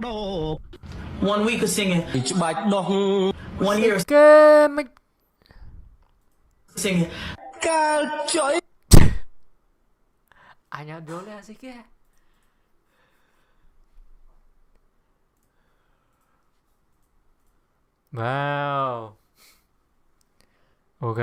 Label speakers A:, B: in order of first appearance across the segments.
A: One week of singing.
B: Bạch đọc
A: 1 year of
C: cái
A: singing.
B: ca trời
C: hanya boleh asik ya. Wow. Ok.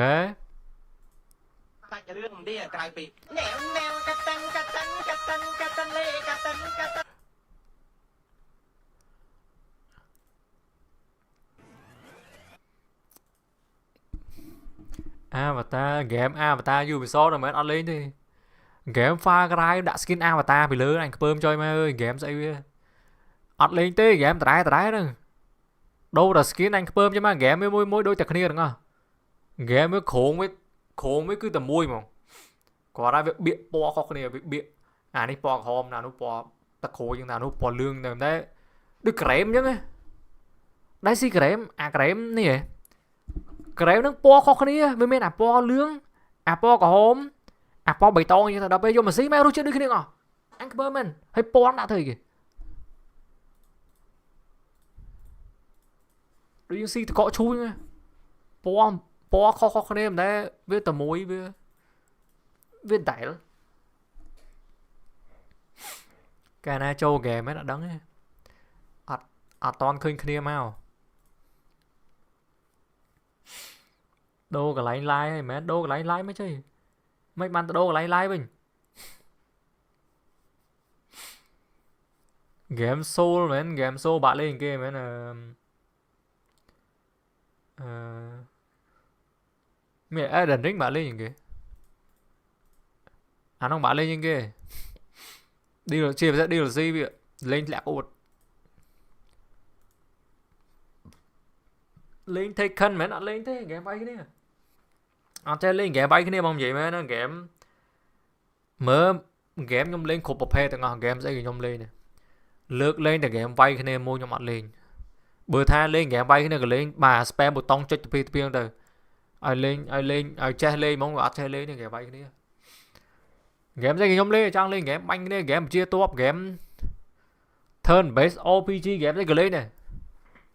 C: Avatar, game Avatar Ubisoft rồi mới ăn lên đi. Game Far Cry đã skin Avatar bị lỡ anh bơm cho em ơi, game sẽ ăn lên tí, game tải rồi. Đâu là skin anh bơm cho mà game mới mỗi đôi chặt kia đúng không? Game mới khốn mới cứ tầm môi mà. Quả ra việc biện po khó này việc biện. À này po hôm nào nó po tắc khổ nhưng nào nó po lương rồi đấy. Được krem chứ nghe. Đấy xí krem, à krem này vậy. Krem nó po khó này với men à po lương. À po cả hôm. À po bày to như thế đó bây giờ mà xí mấy đôi chưa được cái này ngỏ. Anh bơm mình, hay po đã thời kìa. Đối với si thì có chui nha. Po khó này em đấy với tầm mối với đẩy lắm. Cái này châu ghề mấy đã đắng ấy. Toàn khinh kia mau. Đô cả lấy like hay mấy đô cả lấy like mấy chứ. Mấy bạn đô cả lấy like mình. Game Soul mấy game Soul bạn lên kia mấy là mẹ Elden Ring bạn lên kìa. À không bạn lên như kia. Đi rồi chia sẽ đi rồi gì vậy? Lên lẹ cột. Lên take khăn mấy nó lên thế game bay cái này. À thế lên game bay cái này mong vậy mà nó game mở game nhom lên khổ bập hè từng ngàn game sẽ nhom lên này. Lướt lên thì game bay cái này mua nhom mặt lên. Bữa tha lên game bay cái này lên bà spam một tông cho tụi piên từ. Ai lên che lên mong gọi che lên thì game bay cái này. Game sẽ nhom lên trang lên game banh cái này game chia top game turn based RPG game sẽ lên này.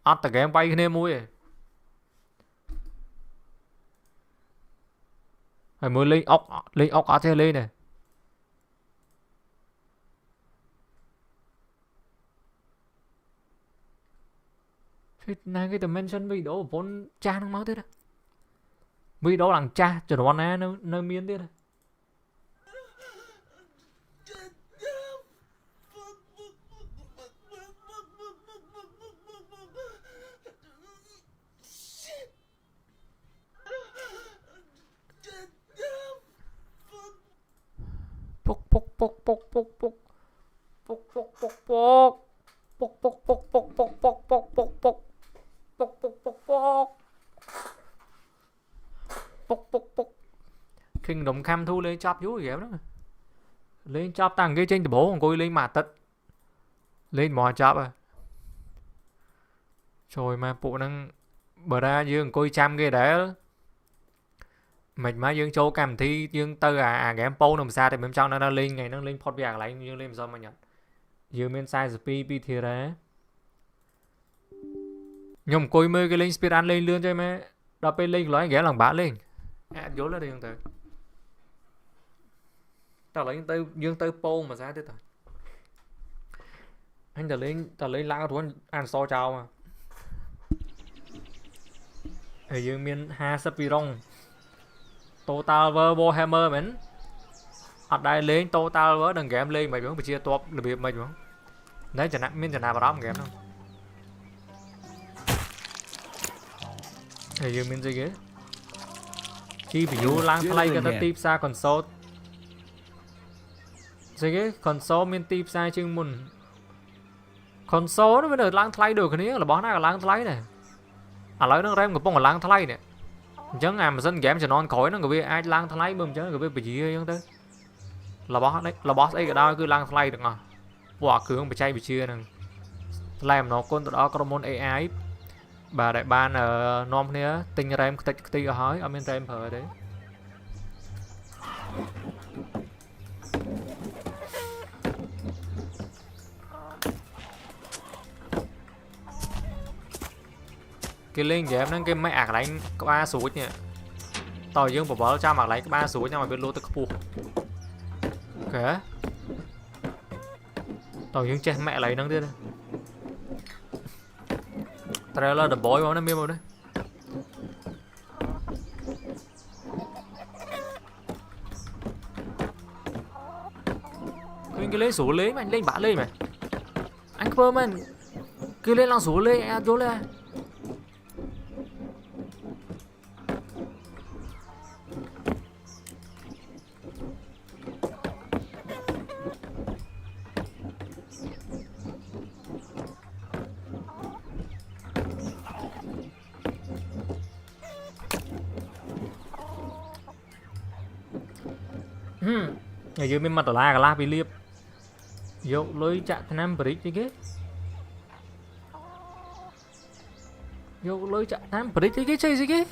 C: Ăn từ game bay cái này mua này. Hay mới lên ốc ở thế lên này. Này cái dimension video vốn cha nó máu thế đó. Video lằng cha cho nó nè nơi miên thế đó. Kingdom Come thu lên chop vui vậy đó. Lên chop tăng cái trên bố còn coi lên mà tật. Lên mò chop à. Trời mà bộ năng bờ ra dương coi chăm cái đấy. Mình má dương châu cầm thi dương tơ game po nằm xa thì mình trong nó lên ngày nó lên pot việc lại dương lên sao mà nhận. Dương bên size PP thì đấy. Nhưng coi mơ cái lên speed ăn lên lươn cho mẹ. Đập lên nói ghé lòng bả lên. À vô là đi không tới. Tao lấy dương tới po mà ra thế thôi. Anh ta lên lao thú ăn so chào mà. Ở dương miền ha Spiron. Total Warhammer mình. Ở đây lên Total với đừng game lên mày vẫn phải chia top đặc biệt mày vẫn. Đấy chẳng hạn miền chẳng nào vào đó một game đâu. Ở dương miền gì ghế. Khi bị vô lang play cái ta tiếp xa console. Gì ghế console miền tiếp xa chừng mùn. Console nó mới được lang play được cái này là bó nào là lang play này. À lấy nó rem của bông là lang play này. Chẳng mà dân game cho non khỏi nó người biết ai lang thay bơm chứ người biết bị gì vậy thế là boss đấy là boss ấy ở đâu cứ lang thay được à quả cường bị chay bị chia nè làm nó con đó có môn AI bà đại ban ở nom này tinh ram tí ở hỏi ở bên ram hở đấy cái lên game nó cái mẹ ạc đánh có 3 số nhỉ tỏi dương bỏ cho mặc lấy cái 3 số nhưng mà biết lô tới phụ ok tỏi dương che mẹ lấy nó đi đây trailer the boy mà nó miêu đấy cái lấy số lấy mà anh lên bả lên mà anh cơ mà cứ lên làm số lên vô lên ở dưới bên mặt là la bị liệp vô lối chạm thanh nam brick chứ cái vô lối chạm thanh brick chứ cái chơi gì cái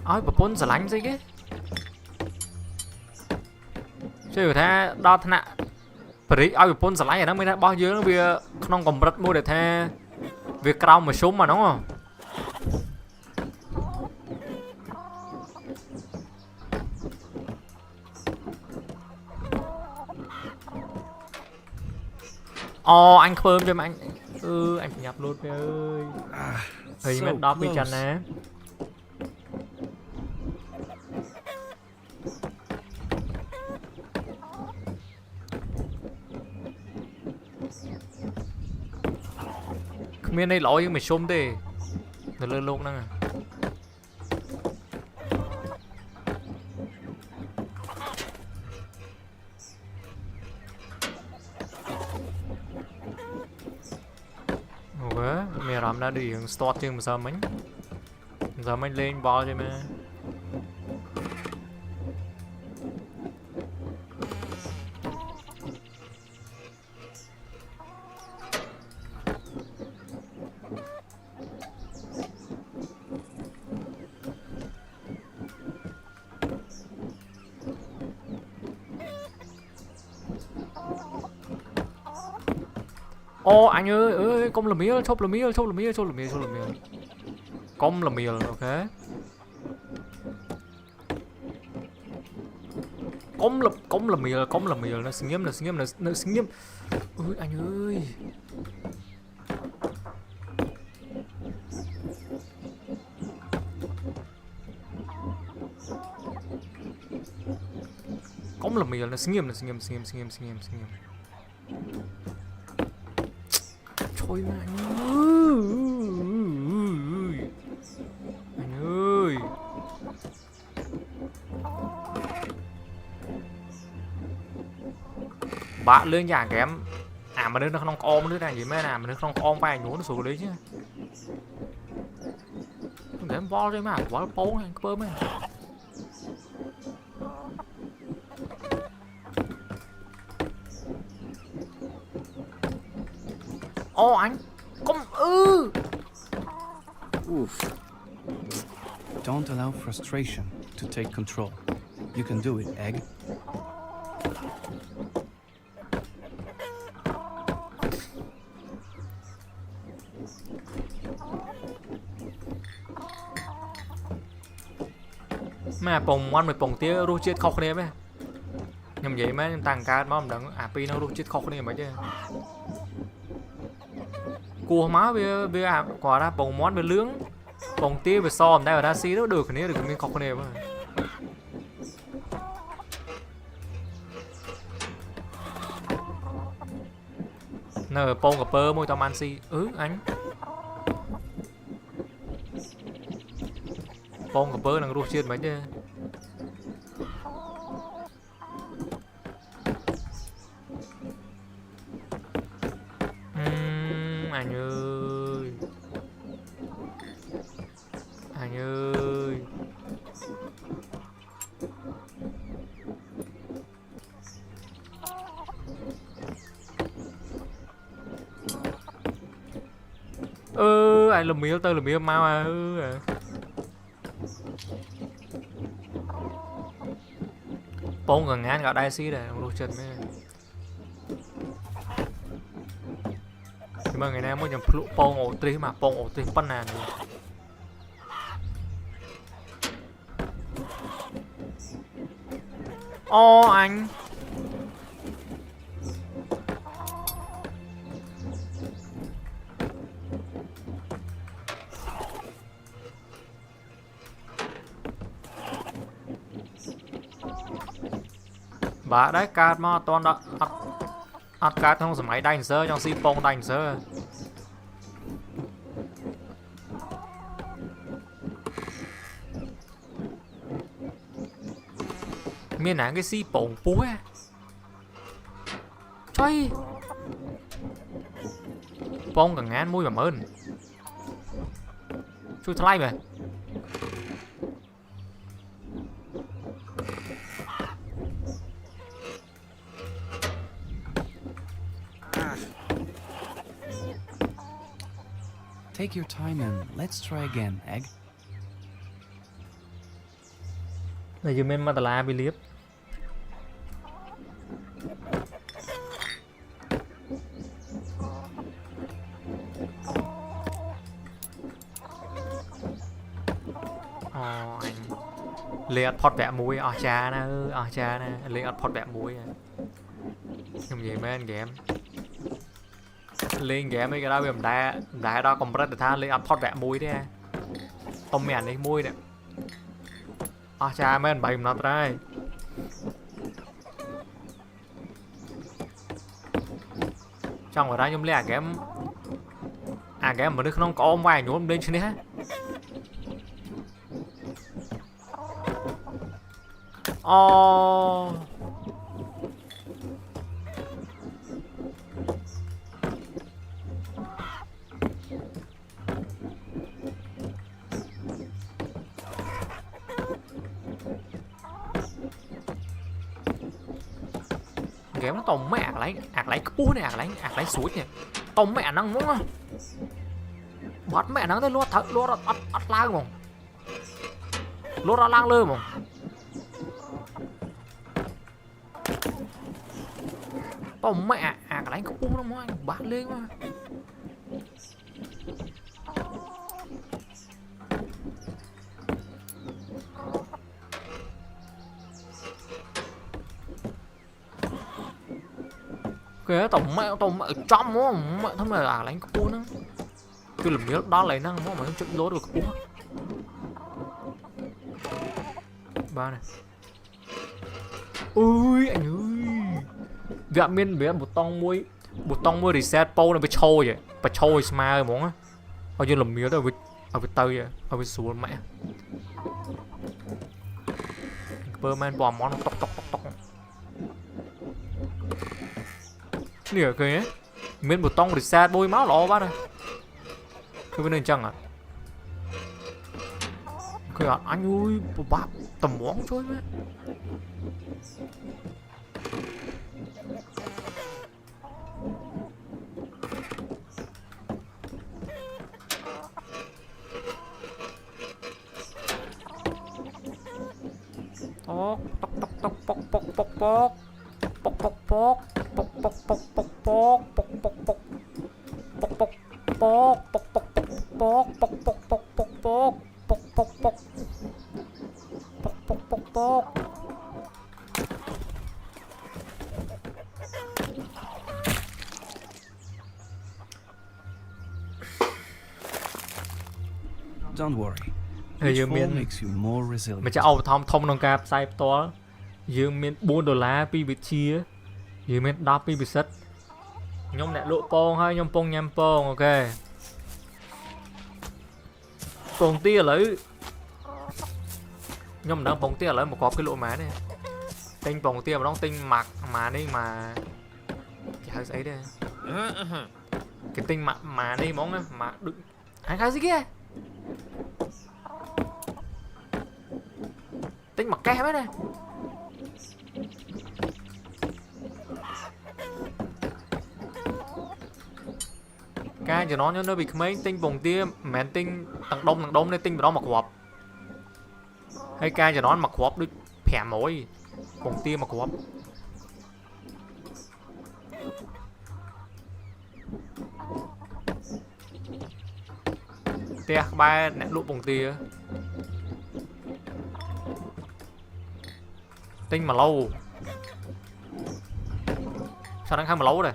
C: ôi bà bốn giờ lạnh gì cái chơi ở thế đo thanh ạ brick ôi bà bốn giờ lạnh ở đó mới đã bao nhiêu nó bia không còn rất mua để thế việc cao mà súng mà đúng không anh phơm cho mà anh anh phải nhập luôn mày ơi thì mẹ đó bị chăn nè miền đây lỗi mày xôm đi rồi lên luôn nè mẹ làm ra đi start chừng giờ mình lên ball cho mẹ anh ơi công là mía chốt là mía công là mía ok công là mía nó xinh nghiêm ơi anh ơi công là mía nó xinh nghiêm thôi mà anh ơi bạn lên nhà kém mà nó không ôm nữa này gì mấy nào mà nó không ôm vai nhún nó xuống đấy chứ để em vo đấy mà quá bố anh bơm ấy anh công
B: Oof. Don't allow frustration to take control. You can do it, Egg.
C: mà bồng ăn mày bồng tía ru chết khóc này mấy nhầm vậy mấy tăng ca mà đừng pi nó ru chết khóc này mà chứ cua máu về quả ra bồng món về lướng bồng tía về xòm đây ở đa xí đó được cái này được mình khóc này mà nờ bông gặp pơ môi tao man si anh bông gặp pơ đang ru chết mấy chứ anh ơi anh lùm miêu tao lùm miêu mau à bông gần ngán gọi đai xí này ru chết mấy nhưng mà ngày nay mới nhầm phụ pong ổ tri mà pong ổ tri phân nàn ô anh bà đấy card mà toàn đã ăn card không sớm máy đánh sơ trong si pong đánh sơ miền nào cái si pong púa chơi pong càng ngán mũi mà mơn chui thay mà
B: Take your time and let's try again, Egg.
C: này giờ men matala bị liếp anh liệt phật vẽ mũi cha nè liệt phật vẽ mũi không gì men game lên game mấy cái đó bị đá đó còn rất là tha lên phật vẽ mũi đấy ông mẹ này mũi đấy cha men bày nó đây trong ở đây nhung lẹ game game mà nó không có ông vài nhún lên trên đấy game nó tông mẹ lấy cái búa này ạc lấy suối nhỉ tông mẹ năng muốn bắt mẹ năng tới lúa thật lúa ắt lang mong lúa ra lang lơ mong tông mẹ ạc lấy cái búa nó mua anh bắt lên mà kìa tổng mẹ ở trong đó mẹ thằng này là đánh cua nó tôi làm nhớ đó lấy năng mà nó chuyện lố được cua ba này ui anh ơi gạ miên bé một tông muối reset po này bị trôi smile món á bao nhiêu làm nhớ đó ở với tơi vậy ở với xuống mẹ bơ men bò món tóc nè kìa miếng bột tông reset bôi máu lọ bác này cứ bên đây chăng à kìa anh ơi bác tầm món chơi mấy
B: Don't worry.
C: Hey,
B: Each
C: you
B: fall
C: mean-
B: makes you more resilient.
C: mày cho ầu thông trong cạp sai to dương miền $4 pi bị chia dương miền đáp pi bị sắt nhom nè lộ pong hay nhom pong nham pong ok pong tia lấy nhom đang pong tia lấy một cọp cái lộ má này tinh pong tia mà đóng tinh mặc mà đi mà chả ấy đây cái tinh mà đi món á mà đừng hai cái gì kia tinh mặc ke mấy này ca cho nó bị mấy tinh bồng tia mẹ tinh tầng đông nên tinh vào đó mặc hộp hay ca cho nó mặc hộp được phèm mối bồng tia mặc hộp tia ba nè lụa bông tia tinh mà lâu sao đang khăn mà lâu đây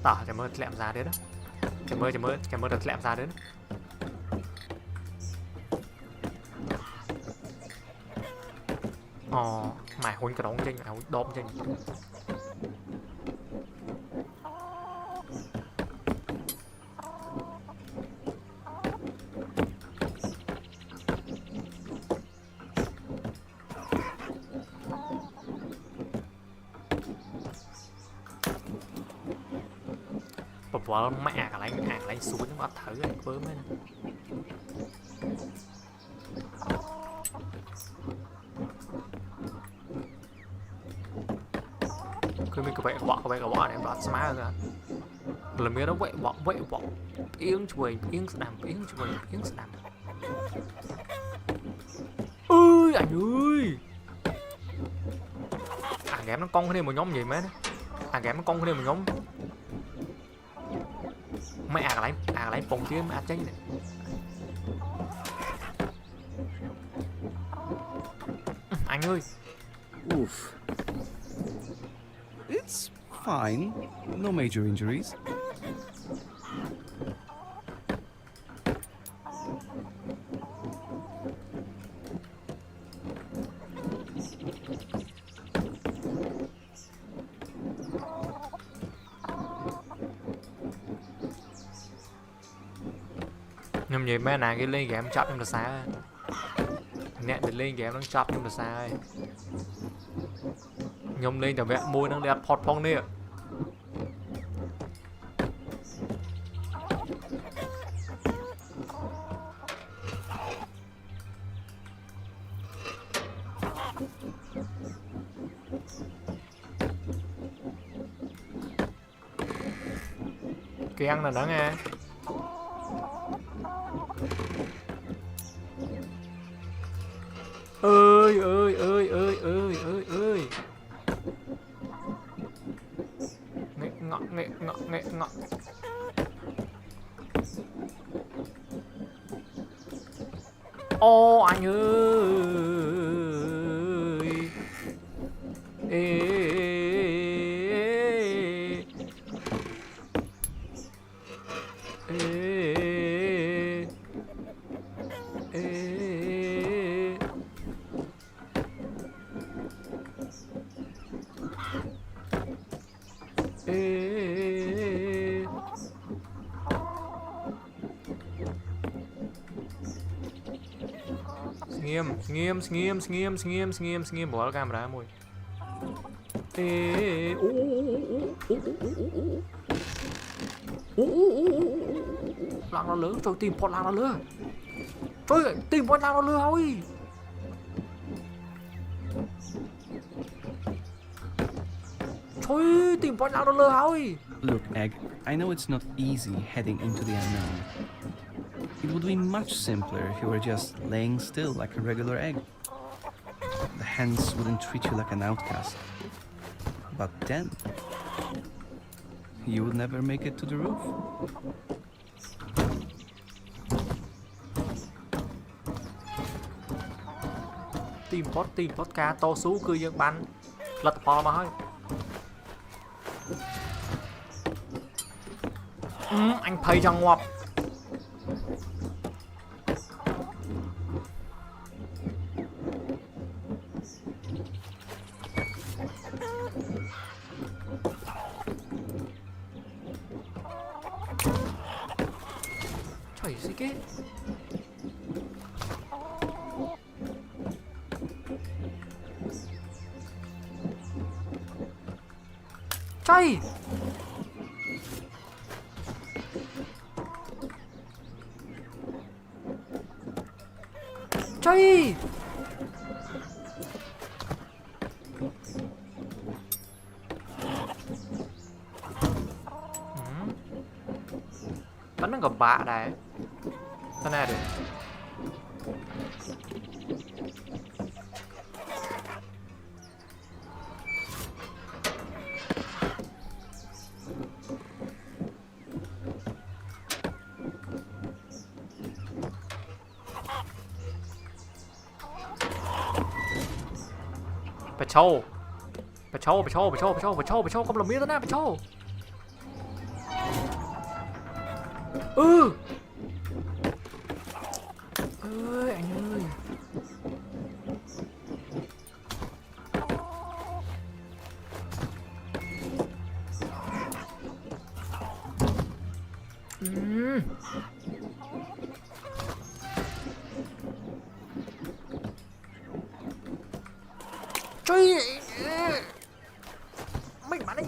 C: tỏ chả mơ lẹm ra đấy đó chả mơ đặt lẹm ra đấy đó. Mày hôn cái đống trên mày hôn đốm trên vợ mẹ cả lấy xuống nó thử anh bớm ấy cứ mình cứ vậy bỏ này bỏ smart rồi là mấy nó vậy bỏ yên chuối yên đàm ơi anh ơi game nó con cái này một nhóm gì mấy game nó con cái này một nhóm mẹ lấy bông tím cháy này anh ơi
B: Oof. It's fine. No major injuries.
C: nhưng vậy mấy nàng cái lên game chọc em là xa nè để lên game nó chọc em là xa nhom lên cho vẽ môi nó đẹp phọt phong đi ạ cái ăn là đó nghe ơi nghệ ngọ ô anh ơi nghiêm bỏ camera môi lăng nó lớn rồi tìm bọn lăng nó lừa trời tìm bọn lăng nó lừa thôi trời tìm bọn lăng nó lừa thôi.
B: Look, Egg, I know it's not easy heading into the unknown. It would be much simpler if you were just laying still like a regular egg. The hens wouldn't treat you like an outcast. But then, you would never make it to the roof.
C: Team podcast to sú cư dân bắn lật bò mà thôi. Anh thấy rằng ngoạp trời gì cái trời trời bắn nó gặp bạ đấy thế này được trâu. Bà trâu không làm miếng đó nè, bà trâu. Ơi anh ơi. Truy mấy bạn ấy.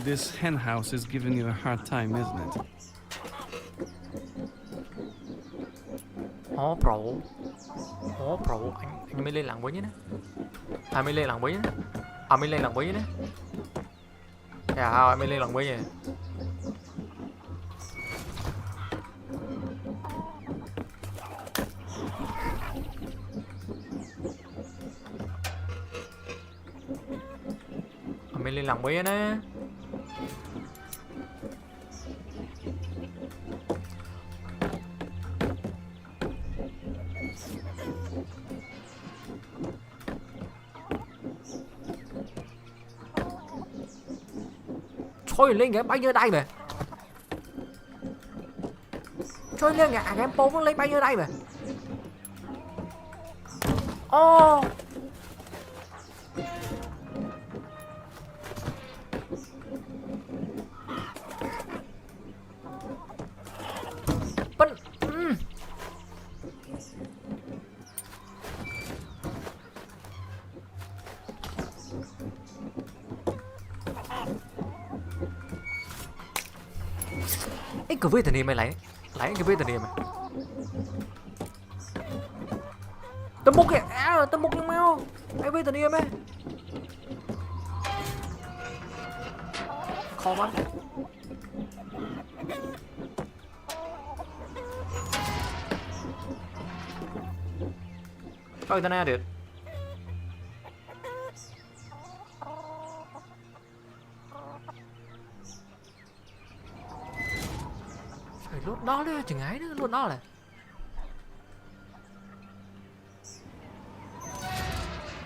B: This hen house is giving you a hard time, isn't it?
C: Hó pro. Anh mới lên làng với nhé. Anh mới lên làng với nhé. Anh mới lên làng với nhé. Dạ không, anh mới lên làng với nhé. Anh mới lên làng với nhé. Thôi lên kìa, bay như đây mà. Thôi lên kìa, em bố nó lên bay như đây mà. Ô Binh. Cái cửa vết mày lấy cái vết mày. Tao múc kìa, tao múc nhưng mau. Cái vết ấy. Khó quá. Coi tao nè được. Lốt đó đấy, chừng ấy nữa, lốt đó là.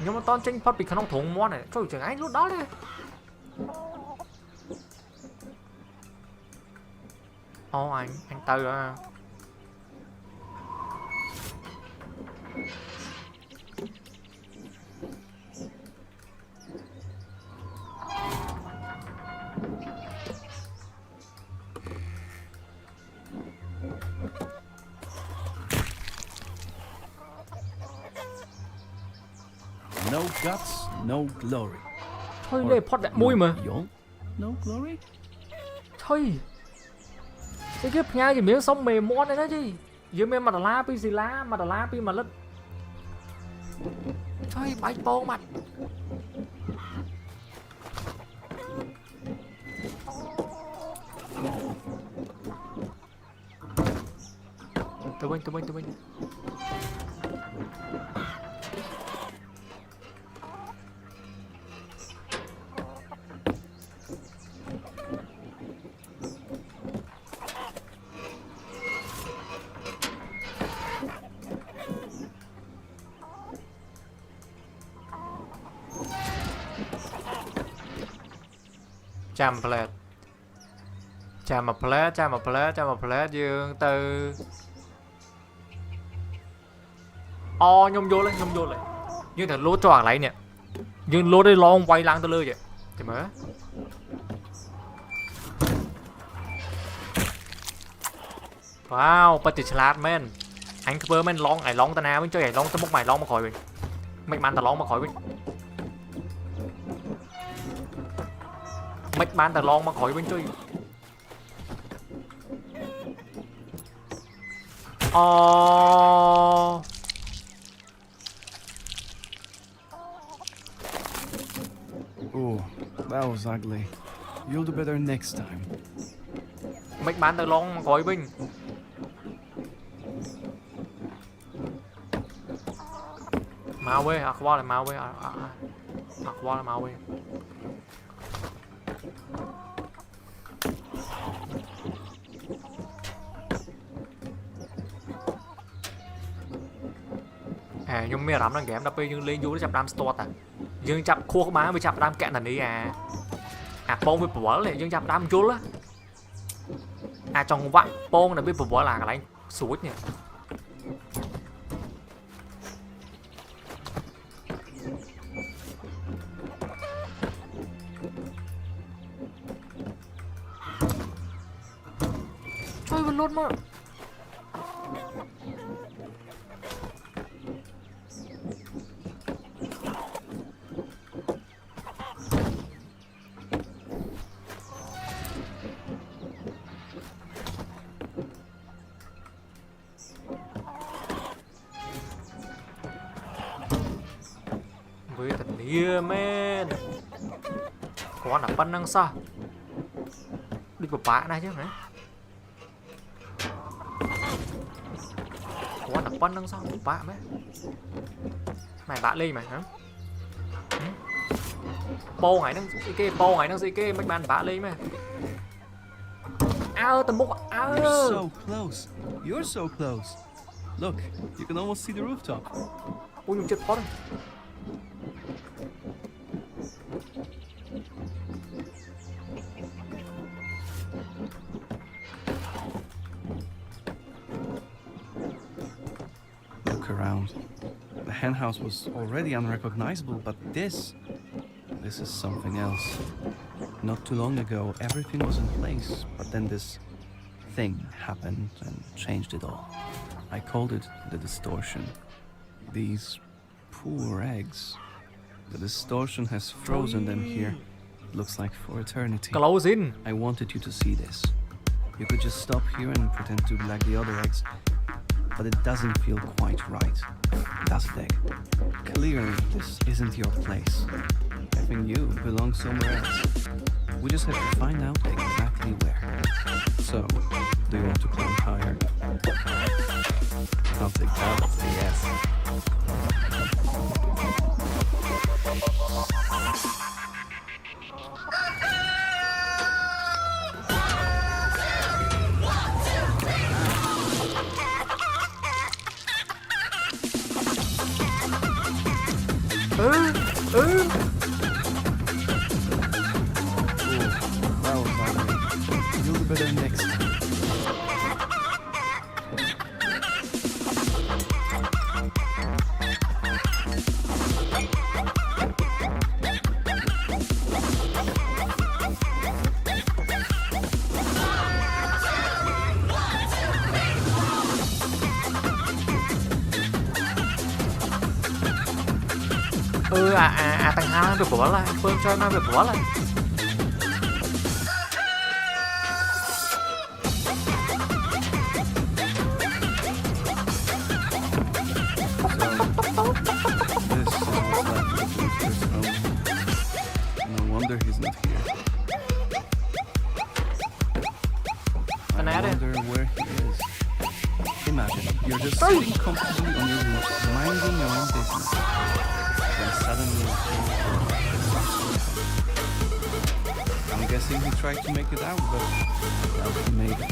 C: Nhưng mà toàn tranh phát bị khả năng thủng món này, trời chừng ấy lốt đó đấy. Ô anh Tư à.
B: No guts, no glory.
C: Thôi lên pot đại mùi mà.
B: No glory?
C: Thôi. Cái kiếp nha chỉ miếng sống mềm món này đó chứ. Dưới mềm mà lá pi gì lá mà lá pi mà lất. Thôi bạch bông mặt. Từ bên. Chạm một plate dương từ. Nhôm vô lên. Nhưng thằng lúa choàng lại nè. Nhưng lúa đây lo ông quay lăng tới lơ vậy. Thì mới. Wow, bắt chích lát men. Anh cứ bơ men long ta nào, chơi long ta múc mày long mà khỏi mình. Mạch man ta long mà khỏi mình. Mạch man ta long mà khỏi mình chơi. Oh,
B: that was ugly. You'll do better next time.
C: Mạch bán tờ long mà gói binh. Mau quê, qua là mau quê. Qua là mau quê. nhưng mà rắm đang game đập dương lên vô nó chập đam stort à dương chập khua của má với chập đam kẹn thành đi à pong với bủa lại dương chập đam chốt á trong vạn pong là biết bủa là cái đánh suối nhỉ chơi bên luôn mà với thật nia men con là bắn năng sao đi vào bạ này chứ hả con là bắn năng sao bạ mấy mày bạ lên mày hả po ngày năng gì kê mấy bạn bạ lên mày ao tầm bốc ao
B: You're so close. You're so close. Look, you can almost see the rooftop.
C: ui dùng chết phó đây
B: Look around. The hen house was already unrecognizable, but this is something else. Not too long ago, everything was in place, but then this thing happened and changed it all. I called it the distortion. These poor eggs. The distortion has frozen them here. It looks like for eternity.
C: close in
B: I wanted you to see this. You could just stop here and pretend to be like the other eggs, but it doesn't feel quite right, does it, egg? Clearly, this isn't your place. I think you belong somewhere else. We just have to find out exactly where. So, do you want to climb higher? I'll take that as a yes.
C: ừ
B: Well, finally. You'll be better next time.
C: tầng 2 được bỏ lại Phương cho em được bỏ lại
B: No wonder he's not here. I wonder where he is. Imagine, you're just sitting comfortably on your roof, minding your own business. Then suddenly I'm guessing he tried to make it out, but he made it.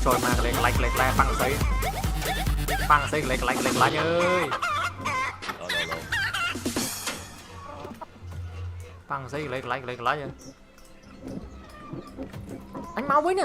C: Trời mà lệch la băng giấy lệch ơi băng giấy lệch ơi anh mau với nè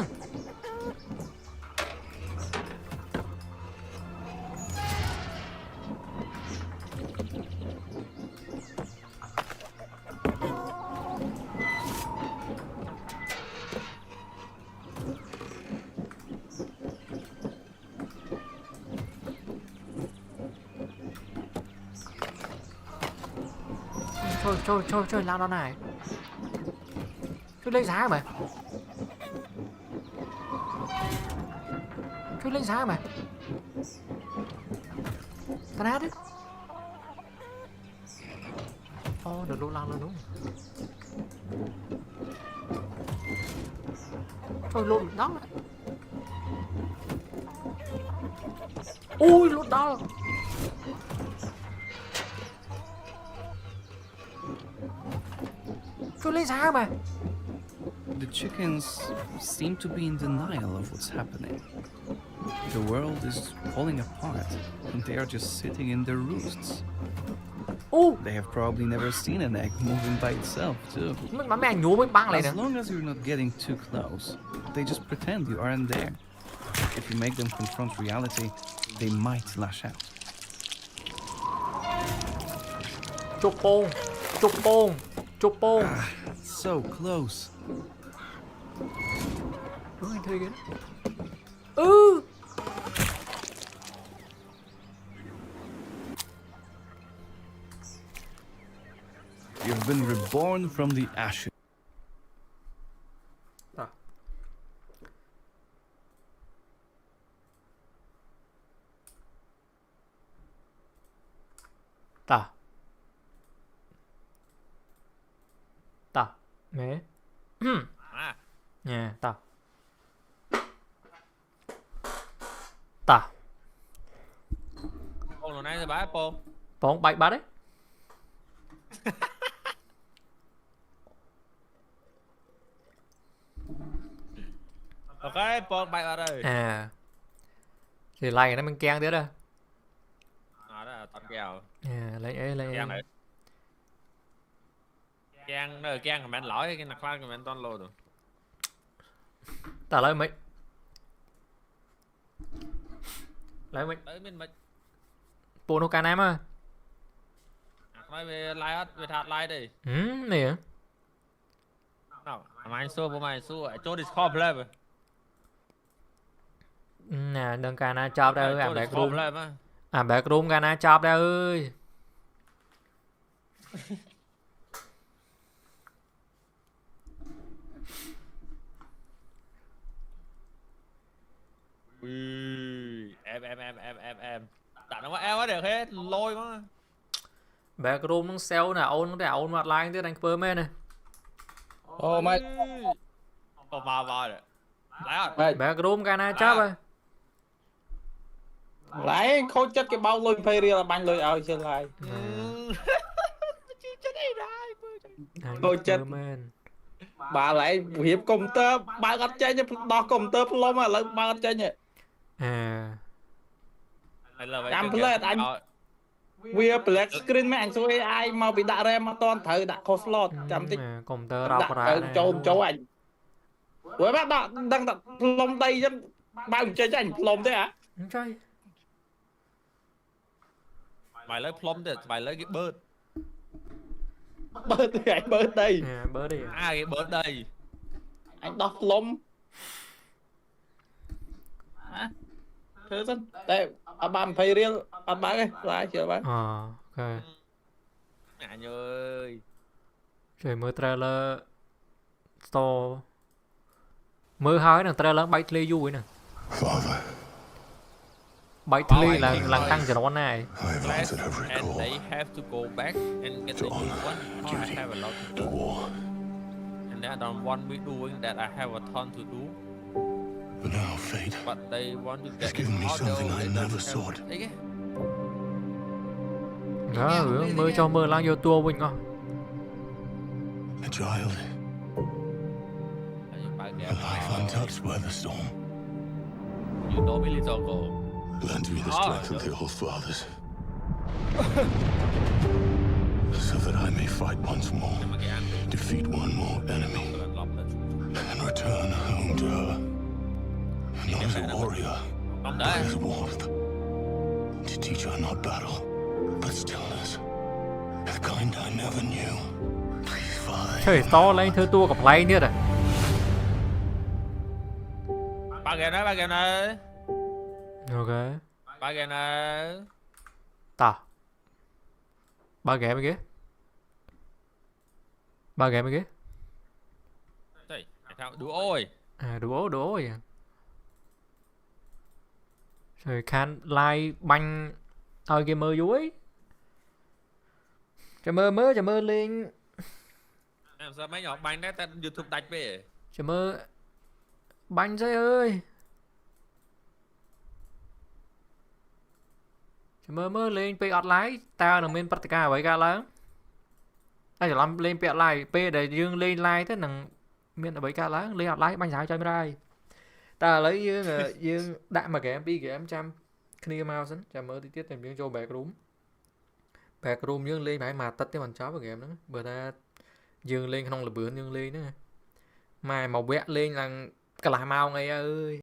C: Chơi lao đó này chơi lấy giá mà chơi lấy giá mà Cái nát đấy. Ô, được lút lăng luôn đúng. Thôi lút đó. Ui lút đó. Cứ lấy ra mà.
B: The chickens seem to be in denial of what's happening. The world is falling apart, and they are just sitting in their roosts. They have probably never seen an egg moving by itself, too.
C: Mà mẹ nhú với băng này nè.
B: As long as you're not getting too close, they just pretend you aren't there. If you make them confront reality, they might lash out.
C: Chụp bông, chụp bông, chụp bông.
B: So close.
C: Đúng anh thuê kìa. Ừ.
B: You've been reborn from the ashes.
C: À. Ta. Ta. Mẹ.
D: À,
C: Nha, ta. Ta.
D: Pong lần này thì bá Pong.
C: Bóng bay bát đấy.
D: Ok, Pong bay vào đây.
C: À. Thì lại nó mình keng tiếp đây.
D: À, đó là toàn kèo.
C: À, lấy ấy lấy
D: Kèng
C: ấy.
D: này. Kèng, nơi kèng comment lõi cái nạc khăn comment toàn lô rồi.
C: Ta lấy mấy. Lấy mấy.
D: Tới mình
C: Bộ nó ca nam á.
D: nói về like hết, về thật like đi.
C: Này hả?
D: Nào, mày xua bố mày xua, chỗ Discord play mà.
C: Nè, đừng ca na chop đây ơi, à
D: Chỗ
C: back
D: Discord
C: room.
D: play mà.
C: À back room ca na chop đây ơi.
D: Ui, em. Đặt nó em quá được hết, lôi quá.
C: Back room nó sell nè, ôn nó ôn mặt like tới đánh phơ mê này.
E: Ồ mày.
D: Còn vào rồi. Lại rồi.
C: Back room ca na chop ơi.
E: Lại khôi chất cái bao lôi phê là bánh lôi ao chơi lại. Khôi chất. Bà lại hiệp công tơ, bà gắt chơi nhá, đo công tơ lông mà lại bà gắt chơi nhá.
C: À.
E: Chăm play anh. We're black screen mà anh xui ai mau bị đạ ra mà toàn thử đạ khó slot chăm tích.
C: Công tơ rọc ra
E: Đạ
C: này.
E: châu anh. Ủa bác đang đặt lông tay chứ. Bao chơi cho anh lông thế hả?
C: Không chơi.
D: Mày lấy plum thì mày lấy cái bird.
E: Bớt thì anh bớt đây.
C: À, bớt đi.
D: À cái bird đây.
E: Anh đọc lông. Hả? Thứ dân. Đây, bà phê riêng. Bà cái, lại chưa bác.
C: Ok.
D: Anh ơi.
C: Rồi mưa trailer store. Mưa hói nè, trailer bait ly vui nè.
F: Father,
C: Bait ly là căng cho nó này.
F: I have answered every
D: And
F: call
D: they have to go back and get the new one. Oh, I have a lot to
F: to
D: do.
F: war.
D: And they don't want me doing that. I have a ton to do.
F: But now fate
D: But they want to
F: has
D: get
F: given me
D: audio,
F: something I
D: they don't
F: never
D: have-
F: sought.
D: Đấy cái.
C: Đó, mưa cho mưa lang vô tua mình con.
F: A child,
D: Bà
F: a
D: kìa.
F: life untouched by the storm.
D: You know me little girl.
F: Lend me the
D: Oh,
F: strength of the old fathers. So that I may fight once more,
D: Nhưng mà kìa anh
F: defeat one more enemy,
D: bạn lọc là chủ.
F: and return home to her. Not as a warrior,
D: Không
F: but
D: đấy.
F: as warmth. To teach her not battle, but stillness. The kind I never knew. Please, Father.
C: Trời to lên thưa tua gặp play nữa rồi.
D: Bà kìa này.
C: Ok.
D: Bà kìa này.
C: Ta. Ba game kìa. Ba game kìa.
D: Đây, sao đủ ôi.
C: À đủ rồi. Rồi can like banh thôi gamer vui chờ mơ lên
D: Em sao mấy nhỏ bánh đấy ta YouTube đạch về.
C: chờ mơ bánh dây ơi chờ mơ lên pe online tao là bên Pratica vậy cả lớn ai chờ làm lên pe online pe để dương lên like thế nằng miền ở vậy cả lớn lên online bánh giải cho mới đây ta lấy dương đạn mà kẻ bi kẻ trăm clear mouse chờ mơ tí tiết tìm dương cho bạc room dương lên phải mà tắt cái bàn chó vào game đó bữa ta dương lên không là bữa dương lên nữa mai màu vẽ lên là cái lại mau ngay ơi